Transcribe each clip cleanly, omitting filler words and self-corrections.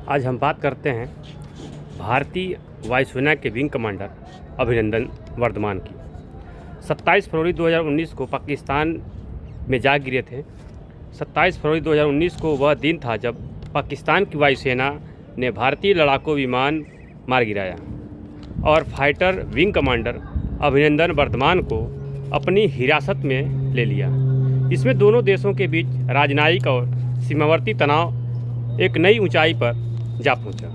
आज हम बात करते हैं भारतीय वायुसेना के विंग कमांडर अभिनंदन वर्धमान की। 27 फरवरी 2019 को पाकिस्तान में जा गिरे थे। 27 फरवरी 2019 को वह दिन था जब पाकिस्तान की वायुसेना ने भारतीय लड़ाकू विमान मार गिराया और fighter wing commander Abhinandan Varthaman को अपनी हिरासत में ले लिया। इसमें दोनों देशों के बीच राजनयिक और सीमावर्ती तनाव एक नई ऊंचाई पर जा पहुंचा।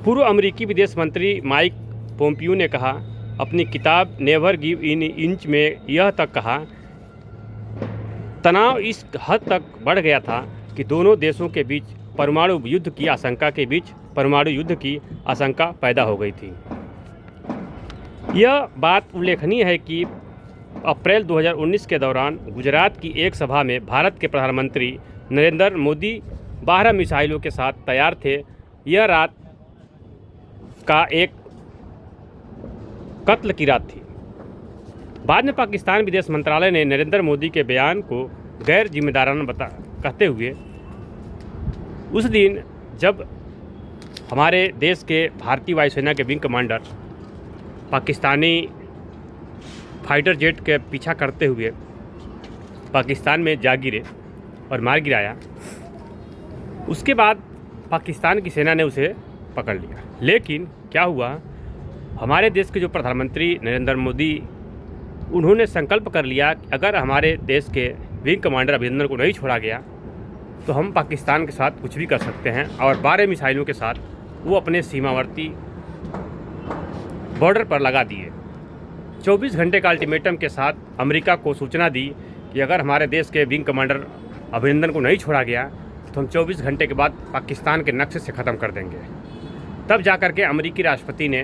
पूर्व अमेरिकी विदेश मंत्री माइक पोम्पियो ने कहा अपनी किताब नेवर गिव इन इंच में यह तक कहा, तनाव इस हद तक बढ़ गया था कि दोनों देशों के बीच परमाणु युद्ध की आशंका पैदा हो गई थी। यह बात उल्लेखनीय है कि अप्रैल 2019 के दौरान गुजरात की एक सभा में भारत के प्रधानमंत्री नरेंद्र मोदी 12 मिसाइलों के साथ तैयार थे। यह रात का एक कत्ल की रात थी। बाद में पाकिस्तान विदेश मंत्रालय ने नरेंद्र मोदी के बयान को गैर जिम्मेदाराना कहते हुए उस दिन जब हमारे देश के भारतीय वायुसेना के wing commander Pakistani fighter jet के पीछा करते हुए पाकिस्तान में जा गिरे और मार गिराया, उसके बाद पाकिस्तान की सेना ने उसे पकड़ लिया। लेकिन क्या हुआ, हमारे देश के जो प्रधानमंत्री नरेंद्र मोदी, उन्होंने संकल्प कर लिया कि अगर हमारे देश के विंग कमांडर अभिनंदन को नहीं छोड़ा गया तो हम पाकिस्तान के साथ कुछ भी कर सकते हैं। और 12 मिसाइलों के साथ वो अपने सीमावर्ती बॉर्डर पर लगा दिए। 24 घंटे का अल्टीमेटम के साथ अमेरिका को सूचना दी कि अगर हमारे देश के विंग कमांडर अभिनंदन को नहीं छोड़ा गया तो हम 24 घंटे के बाद पाकिस्तान के नक्शे से ख़त्म कर देंगे। तब जाकर के अमेरिकी राष्ट्रपति ने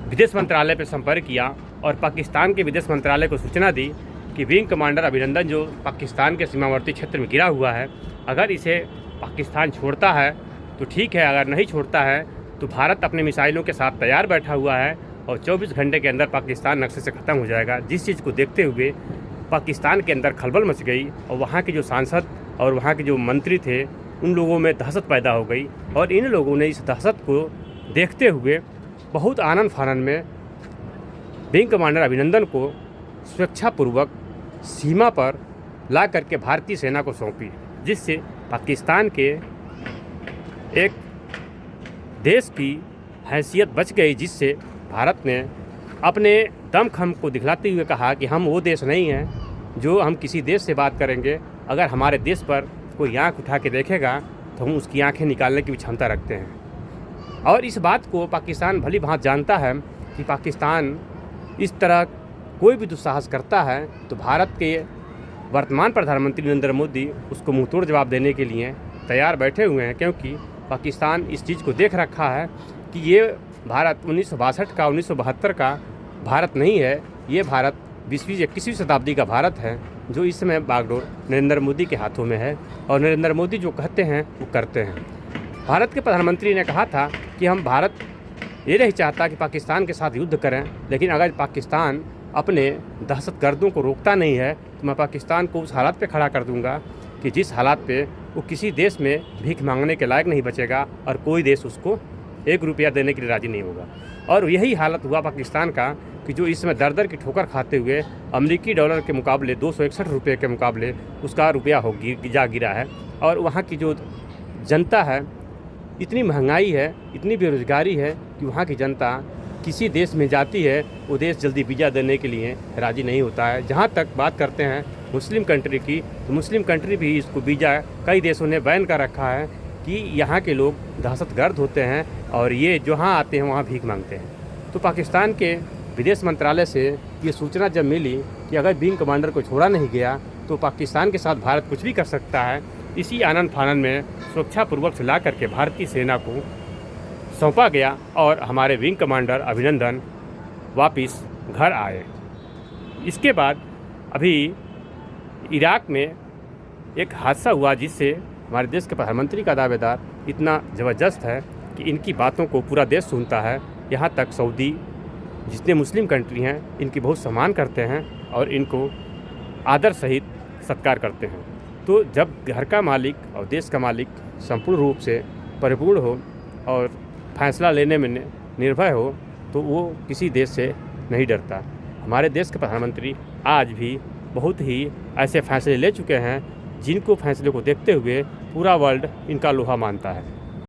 विदेश मंत्रालय पर संपर्क किया और पाकिस्तान के विदेश मंत्रालय को सूचना दी कि विंग कमांडर अभिनंदन जो पाकिस्तान के सीमावर्ती क्षेत्र में गिरा हुआ है, अगर इसे पाकिस्तान छोड़ता है तो ठीक है, अगर नहीं छोड़ता है तो भारत अपने मिसाइलों के साथ तैयार बैठा हुआ है और 24 घंटे के अंदर पाकिस्तान नक्शे से ख़त्म हो जाएगा। जिस चीज़ को देखते हुए पाकिस्तान के अंदर खलबल मच गई और वहाँ के जो सांसद और वहाँ के जो मंत्री थे उन लोगों में दहशत पैदा हो गई। और इन लोगों ने इस दहशत को देखते हुए बहुत आनन फानन में विंग कमांडर अभिनंदन को स्वेच्छापूर्वक सीमा पर ला करके भारतीय सेना को सौंपी, जिससे पाकिस्तान के एक देश की हैसियत बच गई, जिससे भारत ने अपने दमखम को दिखलाते हुए कहा कि हम वो देश नहीं हैं जो हम किसी देश से बात करेंगे, अगर हमारे देश पर कोई आँख उठा के देखेगा तो हम उसकी आँखें निकालने की भी क्षमता रखते हैं। और इस बात को पाकिस्तान भली भांति जानता है कि पाकिस्तान इस तरह कोई भी दुस्साहस करता है तो भारत के वर्तमान प्रधानमंत्री नरेंद्र मोदी उसको मुंहतोड़ जवाब देने के लिए तैयार बैठे हुए हैं, क्योंकि पाकिस्तान इस चीज़ को देख रखा है कि ये भारत 1962 का 1972 का भारत नहीं है, ये भारत 20वीं 21वीं शताब्दी का भारत है, जो इस समय बागडोर नरेंद्र मोदी के हाथों में है। और नरेंद्र मोदी जो कहते हैं वो करते हैं। भारत के प्रधानमंत्री ने कहा था कि भारत ये नहीं चाहता कि पाकिस्तान के साथ युद्ध करें, लेकिन अगर पाकिस्तान अपने दहशतगर्दों को रोकता नहीं है तो मैं पाकिस्तान को उस हालात पे खड़ा कर दूंगा कि जिस हालात पे वो किसी देश में भीख मांगने के लायक नहीं बचेगा और कोई देश उसको 1 रुपया देने के लिए राज़ी नहीं होगा। और यही हालत हुआ पाकिस्तान का कि जो इस समय दर की ठोकर खाते हुए अमेरिकी डॉलर के मुकाबले 261 रुपये के मुकाबले उसका रुपया जा गिरा है। और वहाँ की जो जनता है, इतनी महंगाई है, इतनी बेरोज़गारी है कि वहाँ की जनता किसी देश में जाती है वो देश जल्दी वीज़ा देने के लिए राज़ी नहीं होता है। जहाँ तक बात करते हैं मुस्लिम कंट्री की, तो मुस्लिम कंट्री भी इसको वीज़ा कई देशों ने बैन कर रखा है कि यहाँ के लोग दहशतगर्द होते हैं और ये जहाँ आते हैं वहाँ भीख मांगते हैं। तो पाकिस्तान के विदेश मंत्रालय से ये सूचना जब मिली कि अगर विंग कमांडर को छोड़ा नहीं गया तो पाकिस्तान के साथ भारत कुछ भी कर सकता है, इसी आनंद फानन में सुरक्षापूर्वक से ला करके भारतीय सेना को सौंपा गया और हमारे विंग कमांडर अभिनंदन वापस घर आए। इसके बाद अभी इराक में एक हादसा हुआ जिससे हमारे देश के प्रधानमंत्री का दावेदार इतना ज़बरदस्त है कि इनकी बातों को पूरा देश सुनता है। यहाँ तक सऊदी, जितने मुस्लिम कंट्री हैं, इनकी बहुत सम्मान करते हैं और इनको आदर सहित सत्कार करते हैं। तो जब घर का मालिक और देश का मालिक संपूर्ण रूप से परिपूर्ण हो और फैसला लेने में निर्भय हो तो वो किसी देश से नहीं डरता। हमारे देश के प्रधानमंत्री आज भी बहुत ही ऐसे फैसले ले चुके हैं जिनको फैसले को देखते हुए पूरा वर्ल्ड इनका लोहा मानता है।